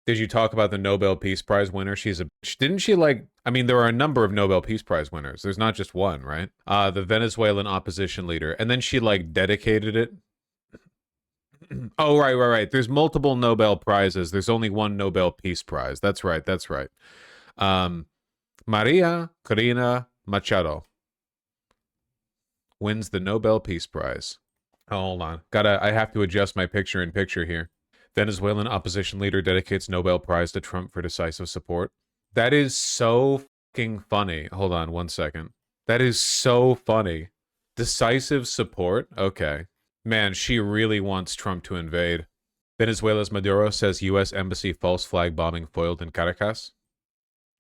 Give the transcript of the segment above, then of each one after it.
Did you talk about the Nobel Peace Prize winner? She's a didn't she like I mean there are a number of Nobel Peace Prize winners. There's not just one, right? The Venezuelan opposition leader. And then she like dedicated it. Oh, right. There's multiple Nobel prizes. There's only one Nobel Peace Prize. That's right. That's right. Um Maria Corina Machado wins the Nobel Peace Prize. Oh, hold on. I have to adjust my picture in picture here. Venezuelan opposition leader dedicates Nobel Prize to Trump for decisive support. That is so fucking funny. Hold on 1 second. That is so funny. Decisive support? Okay. Man, she really wants Trump to invade. Venezuela's Maduro says U.S. Embassy false flag bombing foiled in Caracas.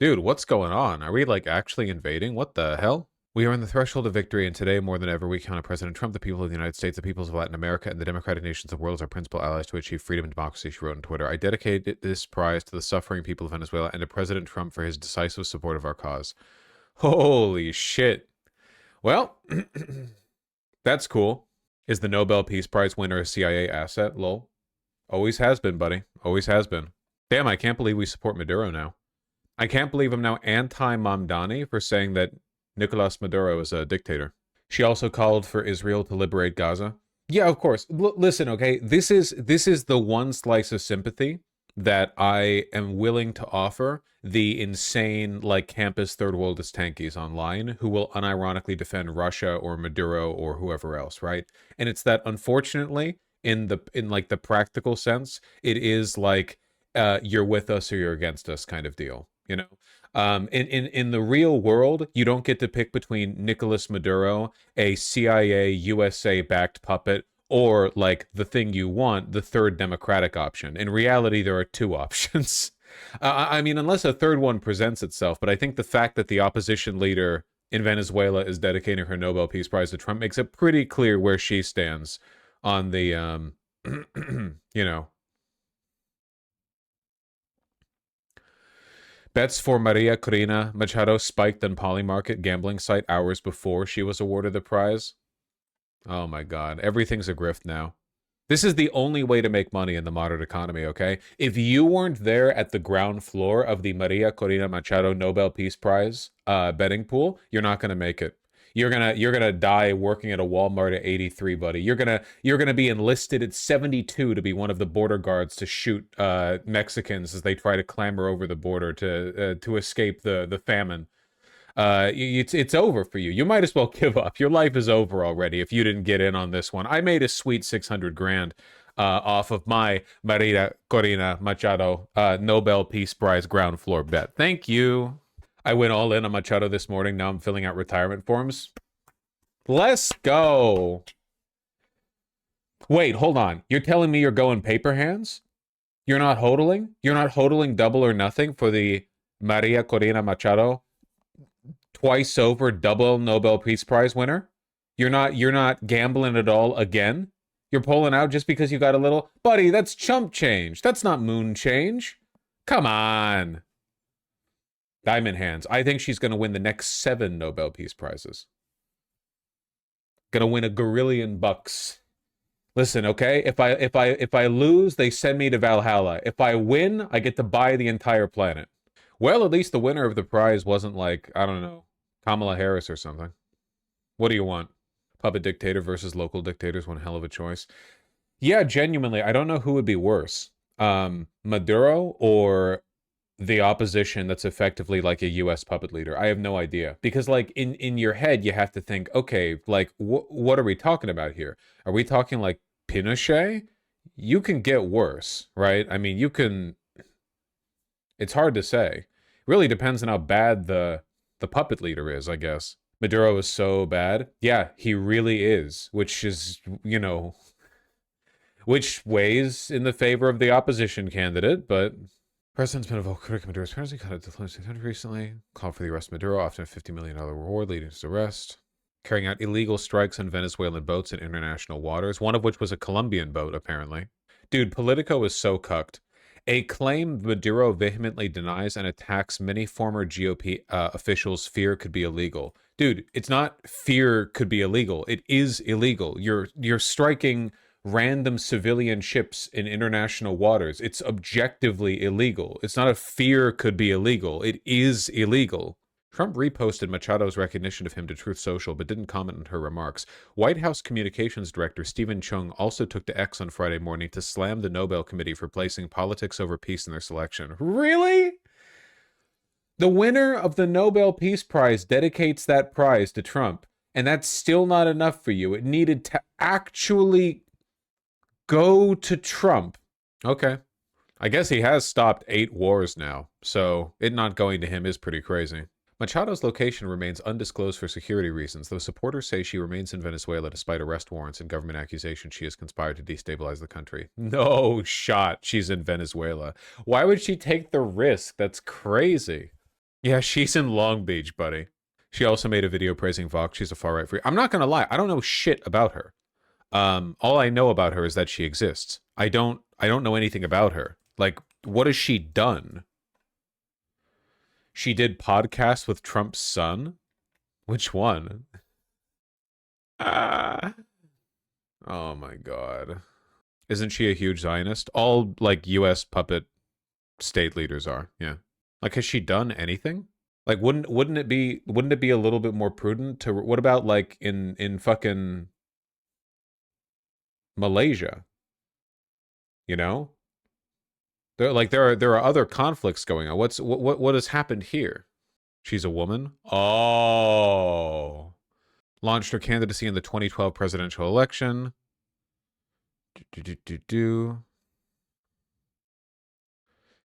Dude, what's going on? Are we like actually invading? What the hell? We are on the threshold of victory, and today, more than ever, we count on President Trump, the people of the United States, the peoples of Latin America, and the democratic nations of the world as our principal allies to achieve freedom and democracy, she wrote on Twitter. I dedicate this prize to the suffering people of Venezuela and to President Trump for his decisive support of our cause. Holy shit. Well, that's cool. Is the Nobel Peace Prize winner a CIA asset? Lol. Always has been, buddy. Always has been. Damn, I can't believe we support Maduro now. I can't believe I'm now anti-Mamdani for saying that Nicolas Maduro is a dictator. She also called for Israel to liberate Gaza. Yeah, of course. Listen, okay, this is the one slice of sympathy that I am willing to offer the insane, like, campus third worldist tankies online who will unironically defend Russia or Maduro or whoever else, right? And it's that, unfortunately, in like the practical sense, it is like you're with us or you're against us kind of deal, you know? In the real world, you don't get to pick between Nicolas Maduro, a CIA USA backed puppet, or like the thing you want, the third democratic option. In reality, there are two options. I mean, unless a third one presents itself, but I think the fact that the opposition leader in Venezuela is dedicating her Nobel Peace Prize to Trump makes it pretty clear where she stands on the, you know, bets for Maria Corina Machado spiked on Polymarket gambling site hours before she was awarded the prize. Oh my God. Everything's a grift now. This is the only way to make money in the modern economy, okay? If you weren't there at the ground floor of the Maria Corina Machado Nobel Peace Prize betting pool, you're not going to make it. You're gonna die working at a Walmart at 83, buddy. You're gonna be enlisted at 72 to be one of the border guards to shoot Mexicans as they try to clamber over the border to escape the famine. It's over for you. You might as well give up. Your life is over already if you didn't get in on this one. I made a sweet 600 grand off of my Maria Corina Machado Nobel Peace Prize ground floor bet. Thank you. I went all in on Machado this morning. Now I'm filling out retirement forms. Let's go. Wait, hold on. You're telling me you're going paper hands? You're not hodling? You're not hodling double or nothing for the Maria Corina Machado twice over double Nobel Peace Prize winner? You're not gambling at all again? You're pulling out just because you got a little... Buddy, that's chump change. That's not moon change. Come on. Diamond hands. I think she's going to win the next 7 Nobel Peace Prizes. Going to win $1 gorillion bucks. Listen, okay? If I lose, they send me to Valhalla. If I win, I get to buy the entire planet. Well, at least the winner of the prize wasn't like, I don't know, Kamala Harris or something. What do you want? Puppet dictator versus local dictators, one hell of a choice. Yeah, genuinely, I don't know who would be worse. Maduro or the opposition that's effectively like a US puppet leader. I have no idea. Because like in your head, you have to think, okay, like what are we talking about here? Are we talking like Pinochet? You can get worse, right? I mean, you can... It's hard to say. It really depends on how bad the puppet leader is, I guess. Maduro is so bad. Yeah, he really is, which is, you know, which weighs in the favor of the opposition candidate, but President's been a vocal critic of Maduro's presidency, cut a diplomacy country recently, called for the arrest of Maduro, often a $50 million reward leading to his arrest, carrying out illegal strikes on Venezuelan boats in international waters, one of which was a Colombian boat, apparently. Dude, Politico is so cucked. A claim Maduro vehemently denies and attacks many former GOP officials fear could be illegal. Dude, it's not fear could be illegal. It is illegal. You're striking random civilian ships in international waters. It's objectively illegal. It's not a fear could be illegal. It is illegal. Trump reposted Machado's recognition of him to Truth Social, but didn't comment on her remarks. White House Communications Director Stephen Chung also took to X on Friday morning to slam the Nobel Committee for placing politics over peace in their selection. Really? The winner of the Nobel Peace Prize dedicates that prize to Trump, and that's still not enough for you. It needed to actually go to Trump. Okay. I guess he has stopped 8 wars now, so it not going to him is pretty crazy. Machado's location remains undisclosed for security reasons, though supporters say she remains in Venezuela despite arrest warrants and government accusations she has conspired to destabilize the country. No shot she's in Venezuela. Why would she take the risk? That's crazy. Yeah, she's in Long Beach, buddy. She also made a video praising Vox. She's a far-right freak. I'm not gonna lie, I don't know shit about her. All I know about her is that she exists. I don't know anything about her. Like, what has she done? She did podcasts with Trump's son? Which one? Ah. Oh my god. Isn't she a huge Zionist? All, like, US puppet state leaders are, yeah. Like, has she done anything? Like, wouldn't it be a little bit more prudent to, what about, like, in fucking Malaysia? You know? There are other conflicts going on. What has happened here? She's a woman? Oh. Launched her candidacy in the 2012 presidential election.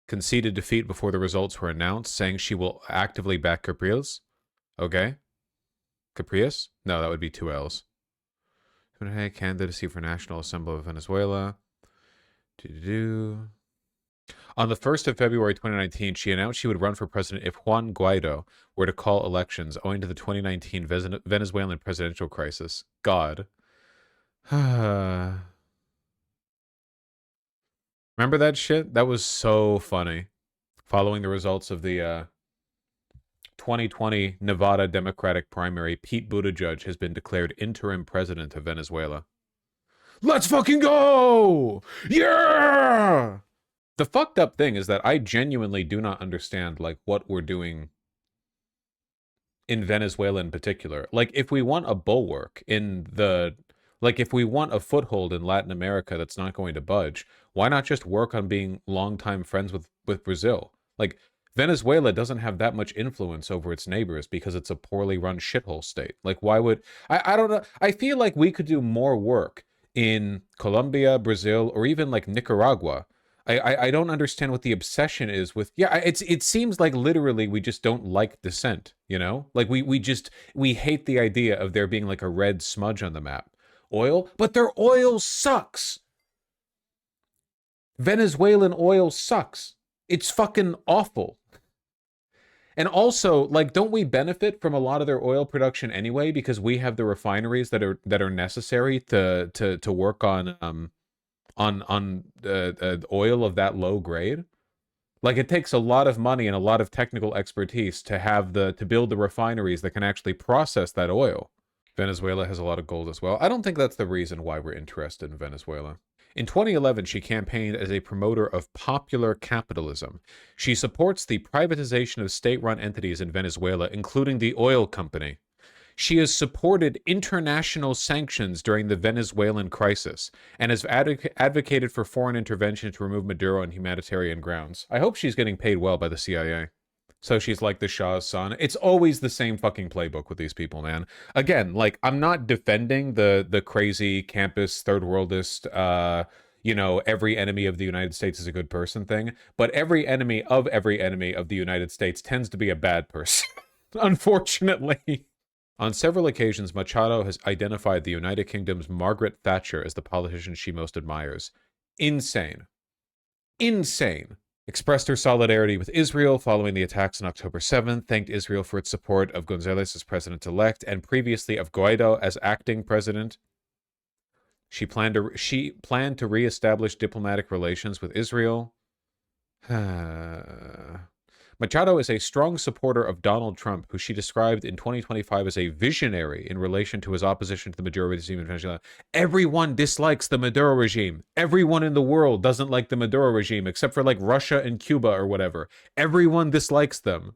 Conceded defeat before the results were announced, saying she will actively back Capriles. Okay. Capriles? No, that would be 2 L's. Candidacy for National Assembly of Venezuela. On the 1st of February 2019, she announced she would run for president if Juan Guaido were to call elections owing to the 2019 Venezuelan presidential crisis. God. Remember that shit? That was so funny. Following the results of the 2020 Nevada Democratic primary, Pete Buttigieg has been declared interim president of Venezuela. Let's fucking go! Yeah! The fucked up thing is that I genuinely do not understand, like, what we're doing in Venezuela in particular. Like, if we want a bulwark in the... Like, if we want a foothold in Latin America that's not going to budge, why not just work on being longtime friends with Brazil? Like, Venezuela doesn't have that much influence over its neighbors because it's a poorly run shithole state. Like, why would... I don't know. I feel like we could do more work in Colombia, Brazil, or even, like, Nicaragua. I don't understand what the obsession is with... Yeah, it seems like literally we just don't like dissent, you know? Like, we hate the idea of there being, like, a red smudge on the map. Oil? But their oil sucks! Venezuelan oil sucks. It's fucking awful. And also, like, don't we benefit from a lot of their oil production anyway because we have the refineries that are necessary to work on oil of that low grade? Like, it takes a lot of money and a lot of technical expertise to have to build the refineries that can actually process that oil. Venezuela has a lot of gold as well. I don't think that's the reason why we're interested in Venezuela. In 2011, she campaigned as a promoter of popular capitalism. She supports the privatization of state-run entities in Venezuela, including the oil company. She has supported international sanctions during the Venezuelan crisis and has advocated for foreign intervention to remove Maduro on humanitarian grounds. I hope she's getting paid well by the CIA. So she's like the Shah's son. It's always the same fucking playbook with these people, man. Again, like, I'm not defending the crazy campus third worldist, you know, every enemy of the United States is a good person thing, but every enemy of the United States tends to be a bad person, unfortunately. On several occasions, Machado has identified the United Kingdom's Margaret Thatcher as the politician she most admires. Insane. Insane. Expressed her solidarity with Israel following the attacks on October 7th, thanked Israel for its support of González as president-elect and previously of Guaido as acting president. She planned to reestablish diplomatic relations with Israel. Machado is a strong supporter of Donald Trump, who she described in 2025 as a visionary in relation to his opposition to the Maduro regime in Venezuela. Everyone dislikes the Maduro regime. Everyone in the world doesn't like the Maduro regime, except for like Russia and Cuba or whatever. Everyone dislikes them.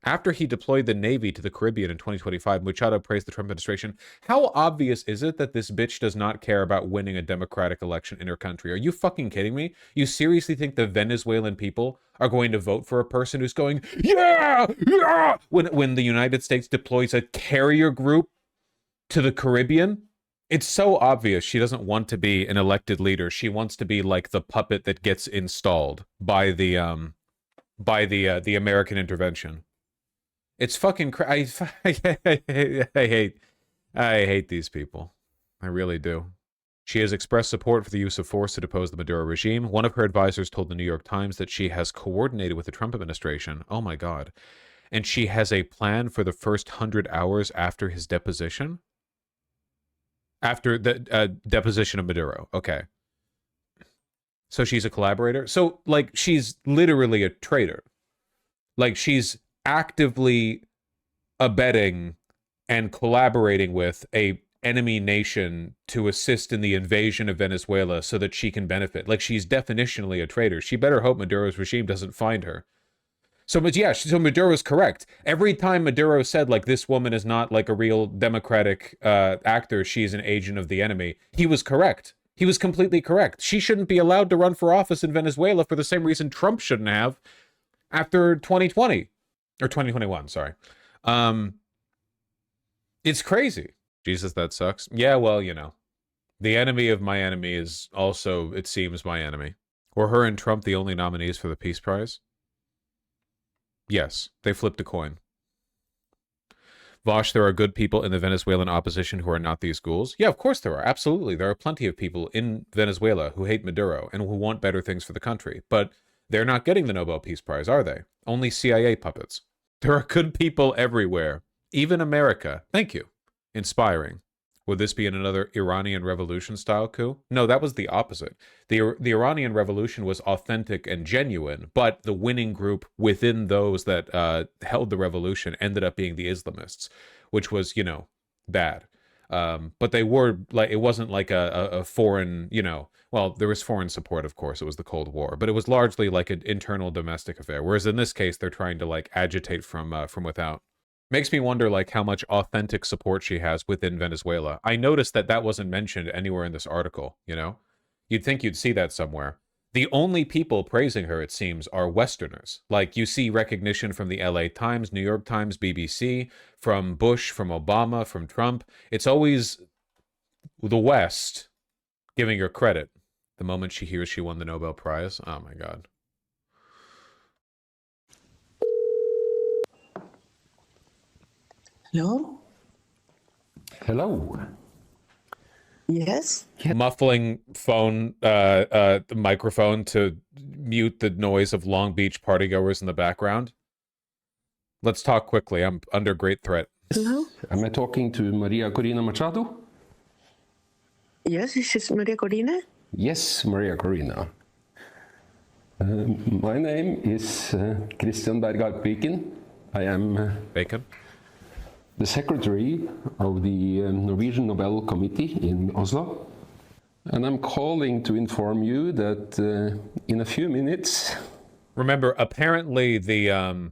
After he deployed the Navy to the Caribbean in 2025, Machado praised the Trump administration. How obvious is it that this bitch does not care about winning a democratic election in her country? Are you fucking kidding me? You seriously think the Venezuelan people are going to vote for a person who's going, yeah, yeah, when the United States deploys a carrier group to the Caribbean? It's so obvious she doesn't want to be an elected leader. She wants to be like the puppet that gets installed by the American intervention. It's fucking I hate these people. I really do. She has expressed support for the use of force to depose the Maduro regime. One of her advisors told the New York Times that she has coordinated with the Trump administration. Oh my God. And she has a plan for the first 100 hours after his deposition? After the deposition of Maduro. Okay. So she's a collaborator? So, like, she's literally a traitor. Like, she's actively abetting and collaborating with a enemy nation to assist in the invasion of Venezuela so that she can benefit. Like, she's definitionally a traitor. She better hope Maduro's regime doesn't find her. So, but yeah, so Maduro's correct. Every time Maduro said, like, this woman is not, like, a real democratic actor, she's an agent of the enemy, he was correct. He was completely correct. She shouldn't be allowed to run for office in Venezuela for the same reason Trump shouldn't have after 2020. Or 2021, sorry. It's crazy. Jesus, that sucks. Yeah, well, you know. The enemy of my enemy is also, it seems, my enemy. Were her and Trump the only nominees for the Peace Prize? Yes, they flipped a coin. Vosh, there are good people in the Venezuelan opposition who are not these ghouls. Yeah, of course there are. Absolutely. There are plenty of people in Venezuela who hate Maduro and who want better things for the country. But they're not getting the Nobel Peace Prize, are they? Only CIA puppets. There are good people everywhere. Even America. Thank you. Inspiring. Would this be in another Iranian Revolution style coup? No, that was the opposite. The Iranian Revolution was authentic and genuine, but the winning group within those that held the revolution ended up being the Islamists, which was, you know, bad. But they were like, it wasn't like a foreign, you know, well, there was foreign support, of course. It was the Cold War, but it was largely like an internal domestic affair. Whereas in this case, they're trying to like agitate from without. Makes me wonder like how much authentic support she has within Venezuela. I noticed that that wasn't mentioned anywhere in this article, you know? You'd think you'd see that somewhere. The only people praising her, it seems, are Westerners. Like, you see recognition from the LA Times, New York Times, BBC, from Bush, from Obama, from Trump. It's always the West giving her credit. The moment she hears she won the Nobel Prize, oh my God. Hello? Hello. Yes? Muffling phone, microphone to mute the noise of Long Beach partygoers in the background. Let's talk quickly. I'm under great threat. Hello? Am I talking to Maria Corina Machado? Yes, this is Maria Corina. Yes, Maria Corina. My name is Christian Berghardt Bacon. I am Bacon? the secretary of the Norwegian Nobel Committee in Oslo. And I'm calling to inform you that in a few minutes... Remember, apparently the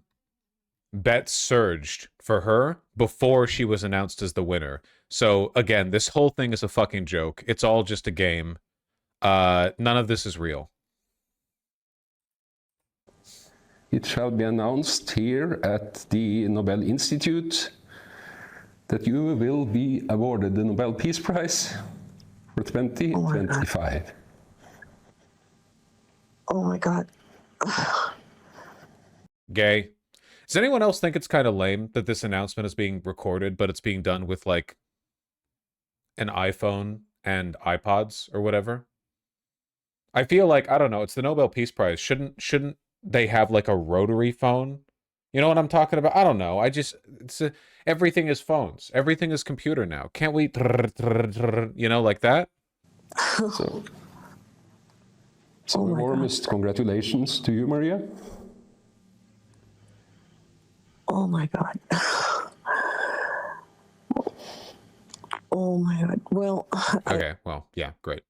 bet surged for her before she was announced as the winner. So, again, this whole thing is a fucking joke. It's all just a game. None of this is real. It shall be announced here at the Nobel Institute that you will be awarded the Nobel Peace Prize for 2025. Oh my God. Gay. Does anyone else think it's kind of lame that this announcement is being recorded, but it's being done with, like, an iPhone and iPods or whatever? I feel like, I don't know, it's the Nobel Peace Prize. Shouldn't they have, like, a rotary phone? You know what I'm talking about? I don't know. Everything is phones. Everything is computer now. Can't we, you know, like that? So my warmest congratulations to you, Maria. Oh my God. Oh my God. Well, Okay, well, yeah, great.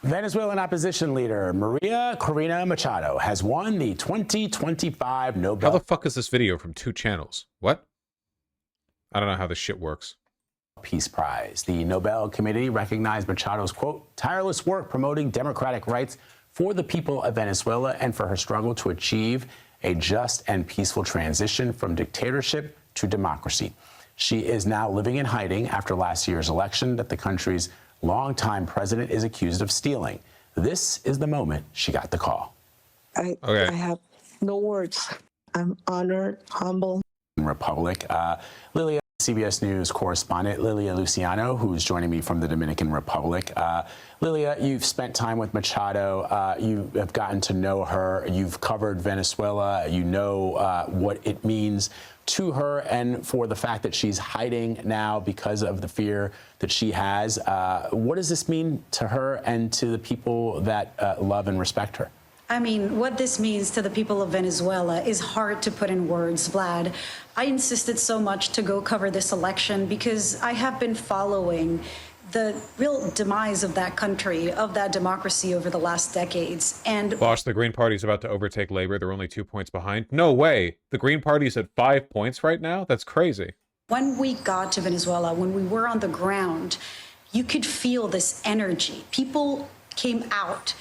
Venezuelan opposition leader Maria Corina Machado has won the 2025 Nobel How the fuck is this video from 2 channels? What? I don't know how this shit works. Peace Prize. The Nobel Committee recognized Machado's, quote, tireless work promoting democratic rights for the people of Venezuela and for her struggle to achieve a just and peaceful transition from dictatorship to democracy. She is now living in hiding after last year's election that the country's longtime president is accused of stealing. This is the moment she got the call. I have no words. I'm honored, humble. Republic. Lilia, CBS News correspondent Lilia Luciano, who's joining me from the Dominican Republic. Lilia, you've spent time with Machado. You have gotten to know her. You've covered Venezuela. You know what it means to her and for the fact that she's hiding now because of the fear that she has. What does this mean to her and to the people that love and respect her? I mean, what this means to the people of Venezuela is hard to put in words, Vlad. I insisted so much to go cover this election because I have been following the real demise of that country, of that democracy over the last decades. And Boss, the Green Party's about to overtake Labor. They're only 2 points behind. No way. The Green Party's at 5 points right now? That's crazy. when we got to Venezuela, when we were on the ground, you could feel this energy. People came out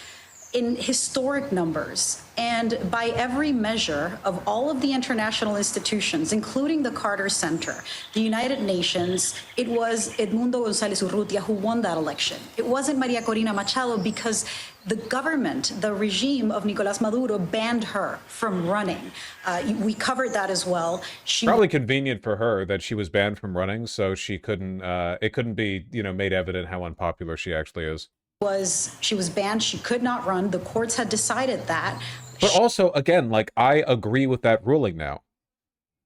in historic numbers. And by every measure of all of the international institutions, including the Carter Center, the United Nations, it was Edmundo González Urrutia who won that election. It wasn't Maria Corina Machado because the government, the regime of Nicolás Maduro banned her from running. We covered that as well. Probably convenient for her that she was banned from running, so she couldn't, it couldn't be, made evident how unpopular she actually is. She was banned. She could not run. The courts had decided that. But also, again, like, I agree with that ruling now.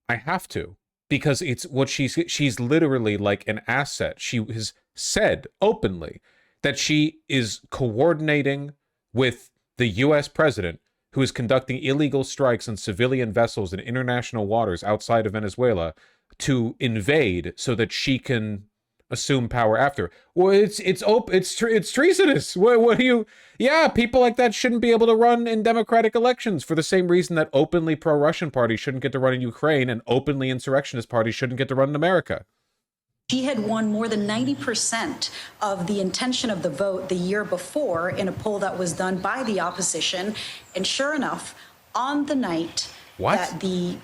I have to, because it's what she's literally like an asset. She has said openly that she is coordinating with the U.S. president, who is conducting illegal strikes on civilian vessels in international waters outside of Venezuela to invade so that she can assume power after. Well, it's treasonous. What do you? Yeah, people like that shouldn't be able to run in democratic elections for the same reason that openly pro-Russian parties shouldn't get to run in Ukraine and openly insurrectionist parties shouldn't get to run in America. She had won more than 90% of the intention of the vote the year before in a poll that was done by the opposition. And sure enough, on the night that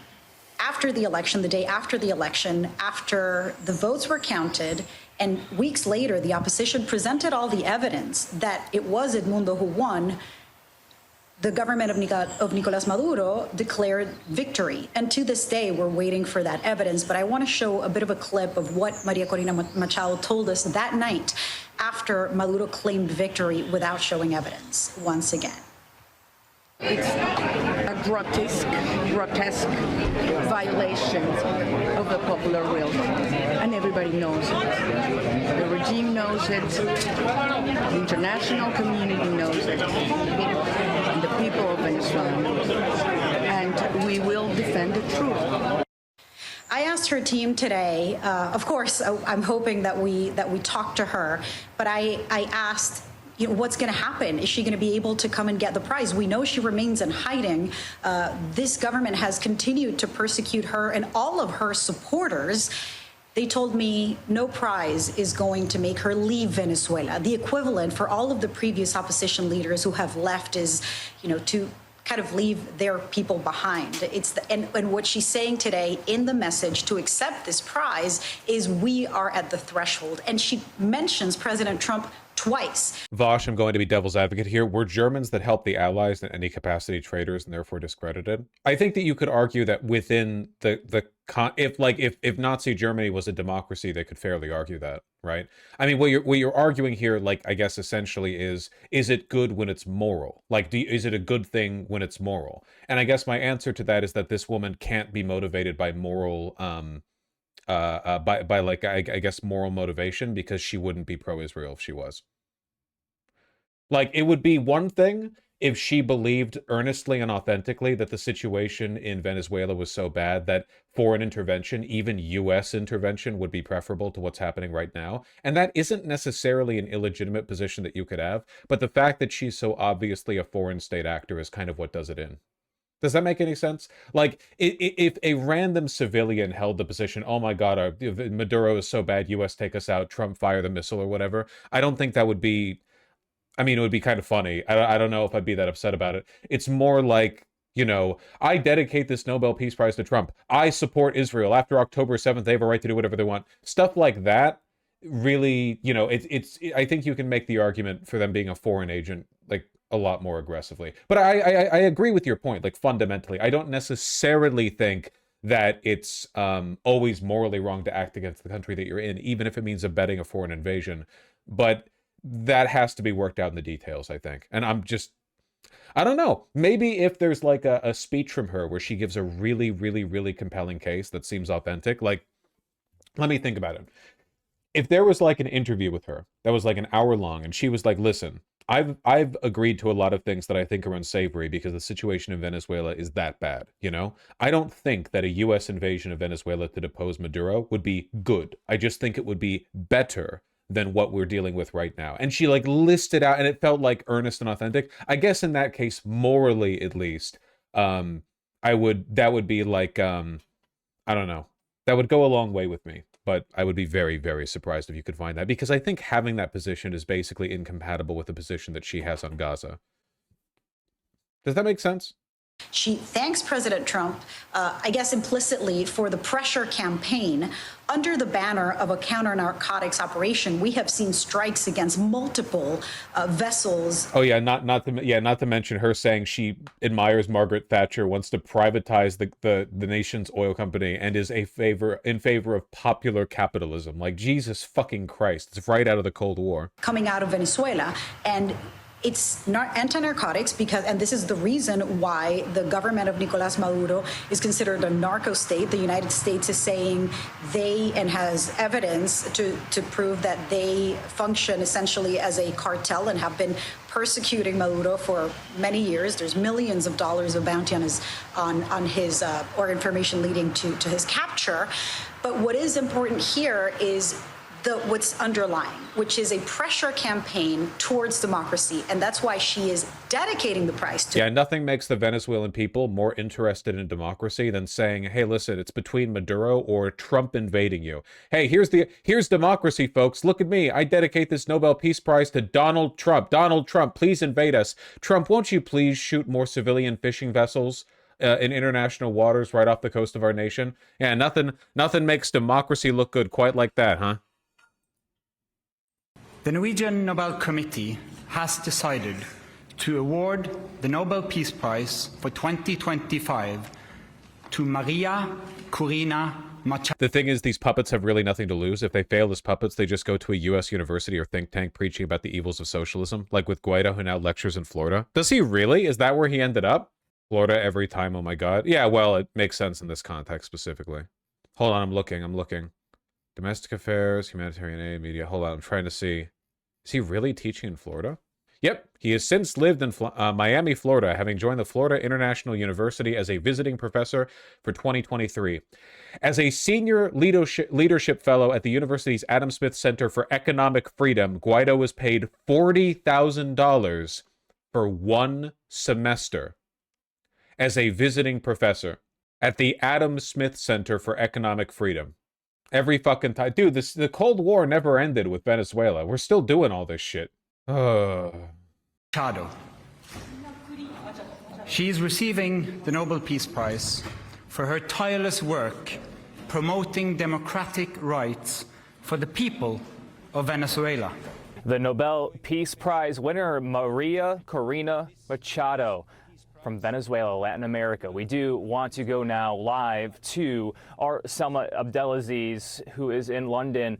after the election, the day after the election, after the votes were counted, and weeks later, the opposition presented all the evidence that it was Edmundo who won, the government of Nicolás Maduro declared victory. And to this day, we're waiting for that evidence. But I want to show a bit of a clip of what Maria Corina Machado told us that night after Maduro claimed victory without showing evidence once again. It's a grotesque violation of the popular will, and everybody knows it. The regime knows it, the international community knows it, and the people of Venezuela knows it. And we will defend the truth. I asked her team today, of course, I'm hoping that we talk to her, but I asked, what's going to happen? Is she going to be able to come and get the prize? We know she remains in hiding. This government has continued to persecute her and all of her supporters. They told me no prize is going to make her leave Venezuela. The equivalent for all of the previous opposition leaders who have left is, to kind of leave their people behind. And what she's saying today in the message to accept this prize is we are at the threshold. And she mentions President Trump twice. Vosh, I'm going to be devil's advocate here. Were Germans that helped the Allies in any capacity traitors and therefore discredited? I think that you could argue that within if Nazi Germany was a democracy, they could fairly argue that, right? I mean, what you're arguing here, like, I guess essentially is it good when it's moral? Like, is it a good thing when it's moral? And I guess my answer to that is that this woman can't be motivated by moral I guess moral motivation, because she wouldn't be pro-Israel if she was. Like, it would be one thing if she believed earnestly and authentically that the situation in Venezuela was so bad that foreign intervention, even U.S. intervention, would be preferable to what's happening right now. And that isn't necessarily an illegitimate position that you could have, but the fact that she's so obviously a foreign state actor is kind of what does it in. Does that make any sense? Like, if a random civilian held the position, oh my God, Maduro is so bad, U.S. take us out, Trump fire the missile or whatever, I don't think that would be... I mean, it would be kind of funny. I don't know if I'd be that upset about it. It's more like, you know, I dedicate this Nobel Peace Prize to Trump. I support Israel. After October 7th, they have a right to do whatever they want. Stuff like that really, you know, I think you can make the argument for them being a foreign agent, like, a lot more aggressively. But I agree with your point, like, fundamentally. I don't necessarily think that it's always morally wrong to act against the country that you're in, even if it means abetting a foreign invasion. But that has to be worked out in the details, I think. And I don't know. Maybe if there's like a speech from her where she gives a really, really, really compelling case that seems authentic, like, let me think about it. If there was like an interview with her that was like an hour long and she was like, listen, I've agreed to a lot of things that I think are unsavory because the situation in Venezuela is that bad, you know? I don't think that a U.S. invasion of Venezuela to depose Maduro would be good. I just think it would be better than what we're dealing with right now. And she like listed out, and it felt like earnest and authentic. I guess in that case, morally at least, that would be like, I don't know. That would go a long way with me. But I would be very, very surprised if you could find that, because I think having that position is basically incompatible with the position that she has on Gaza. Does that make sense? She thanks President Trump, I guess implicitly, for the pressure campaign. Under the banner of a counter-narcotics operation, we have seen strikes against multiple vessels. Oh yeah, not to mention her saying she admires Margaret Thatcher, wants to privatize the nation's oil company, and is in favor of popular capitalism. Like, Jesus fucking Christ, it's right out of the Cold War. Coming out of Venezuela, and it's not anti-narcotics because, and this is the reason why the government of Nicolás Maduro is considered a narco state. The United States is saying they, and has evidence to prove that they function essentially as a cartel and have been persecuting Maduro for many years. There's millions of dollars of bounty on his or information leading to his capture. But what is important here is what's underlying, which is a pressure campaign towards democracy. And that's why she is dedicating the prize to... Yeah, nothing makes the Venezuelan people more interested in democracy than saying, hey, listen, it's between Maduro or Trump invading you. Hey, here's democracy, folks. Look at me. I dedicate this Nobel Peace Prize to Donald Trump. Donald Trump, please invade us. Trump, won't you please shoot more civilian fishing vessels in international waters right off the coast of our nation? Yeah, nothing makes democracy look good quite like that, huh? The Norwegian Nobel Committee has decided to award the Nobel Peace Prize for 2025 to Maria Corina Machado. The thing is, these puppets have really nothing to lose. If they fail as puppets, they just go to a U.S. university or think tank preaching about the evils of socialism, like with Guaido, who now lectures in Florida. Does he really? Is that where he ended up? Florida every time, oh my God. Yeah, well, it makes sense in this context specifically. Hold on, I'm looking. Domestic affairs, humanitarian aid, media. Hold on, I'm trying to see. Is he really teaching in Florida? Yep, he has since lived in Miami, Florida, having joined the Florida International University as a visiting professor for 2023. As a senior leadership fellow at the university's Adam Smith Center for Economic Freedom, Guaido was paid $40,000 for 1 semester as a visiting professor at the Adam Smith Center for Economic Freedom. Every fucking time. Dude, the Cold War never ended with Venezuela. We're still doing all this shit. Machado. She is receiving the Nobel Peace Prize for her tireless work promoting democratic rights for the people of Venezuela. The Nobel Peace Prize winner, Maria Corina Machado, from Venezuela, Latin America. We do want to go now live to our Selma Abdelaziz, who is in London,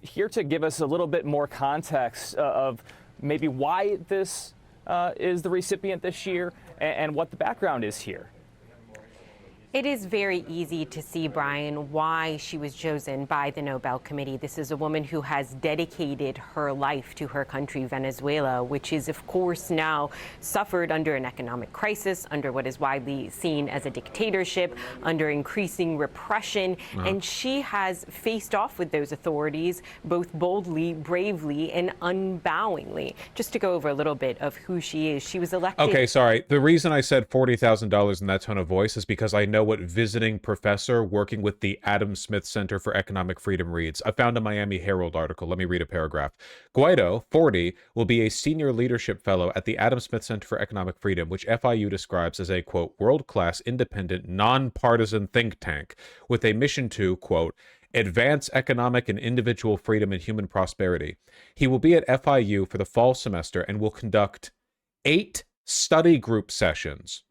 here to give us a little bit more context of maybe why this is the recipient this year and what the background is here. It is very easy to see, Brian, why she was chosen by the Nobel Committee. This is a woman who has dedicated her life to her country, Venezuela, which is, of course, now suffered under an economic crisis, under what is widely seen as a dictatorship, under increasing repression. And she has faced off with those authorities both boldly, bravely, and unbowingly. Just to go over a little bit of who she is, she was elected. Okay, sorry. The reason I said $40,000 in that tone of voice is because I know what visiting professor working with the Adam Smith Center for Economic Freedom reads. I found a Miami Herald article. Let me read a paragraph. Guaido, 40, will be a senior leadership fellow at the Adam Smith Center for Economic Freedom, which FIU describes as a, quote, world-class, independent, nonpartisan think tank with a mission to, quote, advance economic and individual freedom and human prosperity. He will be at FIU for the fall semester and will conduct 8 study group sessions,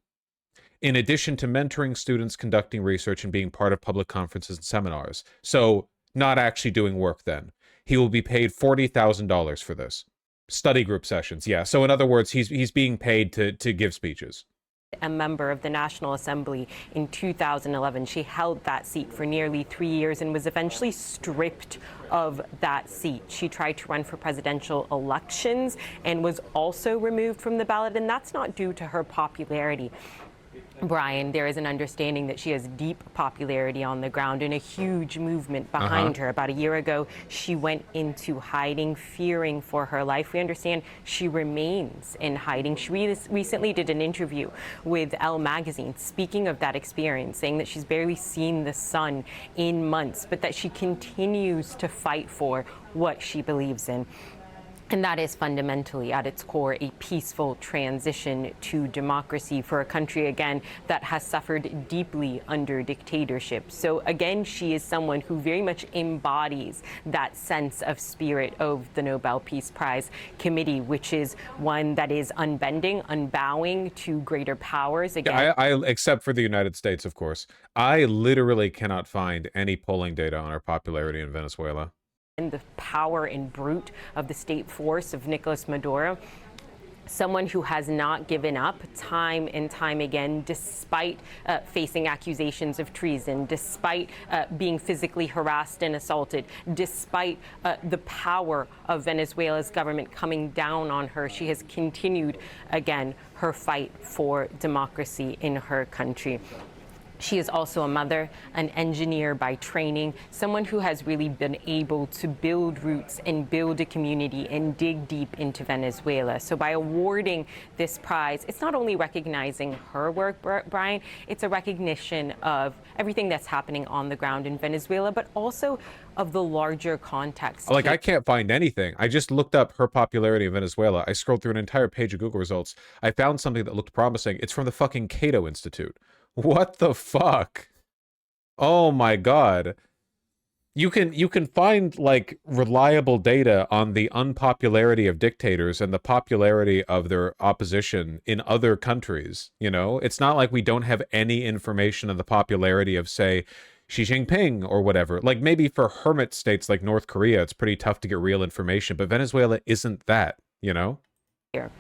in addition to mentoring students, conducting research, and being part of public conferences and seminars. So, not actually doing work then. He will be paid $40,000 for this. Study group sessions, yeah. So in other words, he's being paid to give speeches. A member of the National Assembly in 2011. She held that seat for nearly 3 years and was eventually stripped of that seat. She tried to run for presidential elections and was also removed from the ballot, and that's not due to her popularity. Brian, there is an understanding that she has deep popularity on the ground and a huge movement behind her. About a year ago, she went into hiding, fearing for her life. We understand she remains in hiding. She recently did an interview with Elle magazine, speaking of that experience, saying that she's barely seen the sun in months, but that she continues to fight for what she believes in. And that is fundamentally, at its core, a peaceful transition to democracy for a country, again, that has suffered deeply under dictatorship. So, again, she is someone who very much embodies that sense of spirit of the Nobel Peace Prize Committee, which is one that is unbending, unbowing to greater powers. Again, I except for the United States, of course. I literally cannot find any polling data on our popularity in Venezuela. The power and brute of the state force of Nicolas Maduro, someone who has not given up time and time again, despite facing accusations of treason, despite being physically harassed and assaulted, despite the power of Venezuela's government coming down on her. She has continued, again, her fight for democracy in her country. She is also a mother, an engineer by training, someone who has really been able to build roots and build a community and dig deep into Venezuela. So by awarding this prize, it's not only recognizing her work, Brian, it's a recognition of everything that's happening on the ground in Venezuela, but also of the larger context. Like, I can't find anything. I just looked up her popularity in Venezuela. I scrolled through an entire page of Google results. I found something that looked promising. It's from the fucking Cato Institute. What the fuck? Oh my god. You can find, like, reliable data on the unpopularity of dictators and the popularity of their opposition in other countries, you know? It's not like we don't have any information on the popularity of, say, Xi Jinping or whatever. Like, maybe for hermit states like North Korea, it's pretty tough to get real information, but Venezuela isn't that, you know? Here.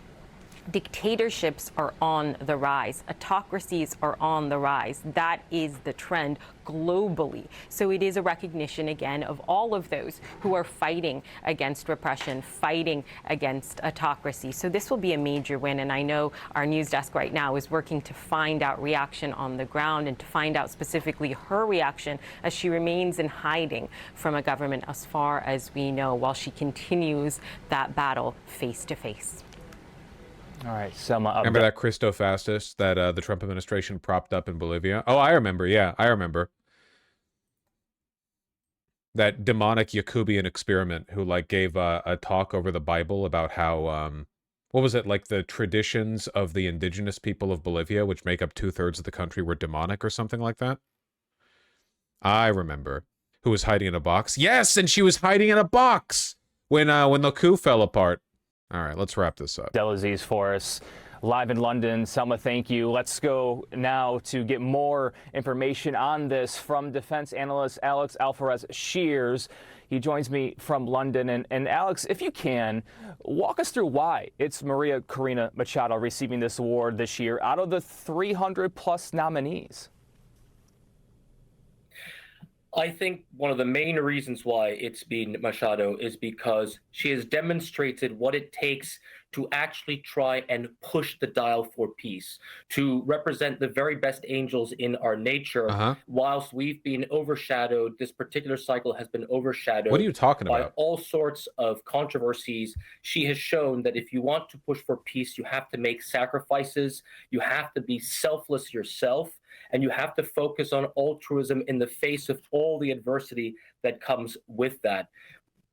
Dictatorships are on the rise. Autocracies are on the rise. That is the trend globally. So it is a recognition, again, of all of those who are fighting against repression, fighting against autocracy. So this will be a major win. And I know our news desk right now is working to find out reaction on the ground and to find out specifically her reaction as she remains in hiding from a government, as far as we know, while she continues that battle face to face. All right, Selma. Remember that Christofascist that the Trump administration propped up in Bolivia? Oh, I remember. Yeah, I remember. That demonic Yacubian experiment who, like, gave a talk over the Bible about how, what was it, like the traditions of the indigenous people of Bolivia, which make up 2/3 of the country, were demonic or something like that? I remember. Who was hiding in a box? Yes, and she was hiding in a box when the coup fell apart. All right, let's wrap this up. Abdelaziz for us live in London. Selma, thank you. Let's go now to get more information on this from defense analyst Alex Alvarez-Shears. He joins me from London. And Alex, if you can, walk us through why it's Maria Corina Machado receiving this award this year out of the 300 plus nominees. I think one of the main reasons why it's been Machado is because she has demonstrated what it takes to actually try and push the dial for peace, to represent the very best angels in our nature. Whilst we've been overshadowed, this particular cycle has been overshadowed. What are you talking by about? all sorts of controversies. She has shown that if you want to push for peace, you have to make sacrifices, you have to be selfless yourself, and you have to focus on altruism in the face of all the adversity that comes with that.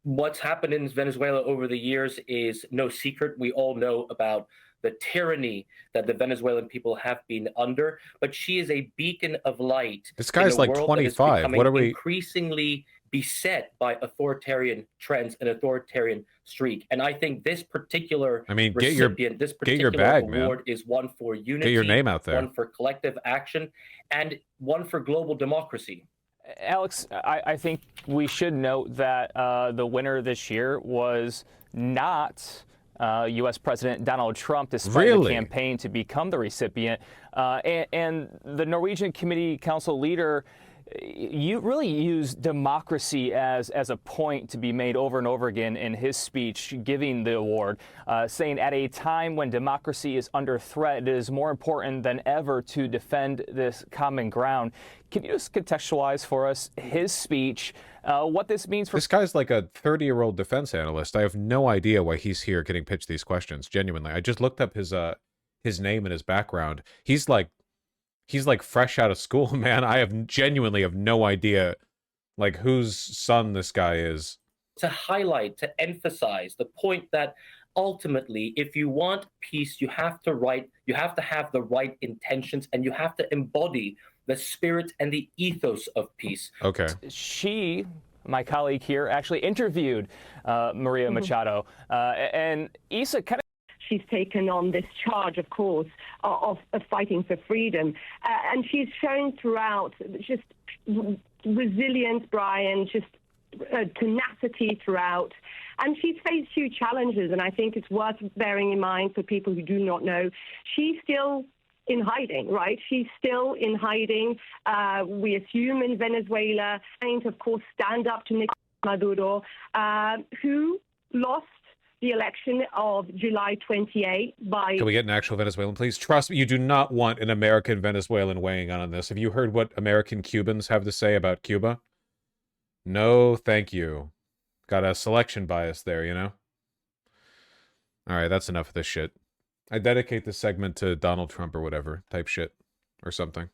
What's happened in Venezuela over the years is no secret. We all know about the tyranny that the Venezuelan people have been under, but she is a beacon of light. This guy's in a like world 25. That is becoming What are we increasingly beset by authoritarian trends and authoritarian streak? And I think this particular recipient, this particular award is one for unity, get your name out there, one for collective action, and one for global democracy. Alex, I think we should note that the winner this year was not U.S. President Donald Trump, despite the campaign to become the recipient. And the Norwegian Committee Council leader, you really used democracy as a point to be made over and over again in his speech giving the award, saying at a time when democracy is under threat, it is more important than ever to defend this common ground. Can you just contextualize for us his speech, what this means for... This guy's like a 30-year-old defense analyst. I have no idea why he's here getting pitched these questions, genuinely. I just looked up his name and his background. He's like fresh out of school, man. I genuinely have no idea like whose son this guy is. To highlight, to emphasize the point that ultimately, if you want peace, you have to have the right intentions, and you have to embody the spirit and the ethos of peace. Okay. She, my colleague here, actually interviewed Maria Machado, and Issa kind of... She's taken on this charge, of course, of fighting for freedom. And she's shown throughout just resilience, Brian, just tenacity throughout. And she's faced huge challenges, and I think it's worth bearing in mind for people who do not know. She's still in hiding, right? She's still in hiding. We assume in Venezuela, and of course stand up to Nicolas Maduro, who lost the election of July 28 by... Can we get an actual Venezuelan, please? Trust me, you do not want an American Venezuelan weighing in on this. Have you heard what American Cubans have to say about Cuba? No, thank you. Got a selection bias there, you know? All right, that's enough of this shit. I dedicate this segment to Donald Trump or whatever type shit or something.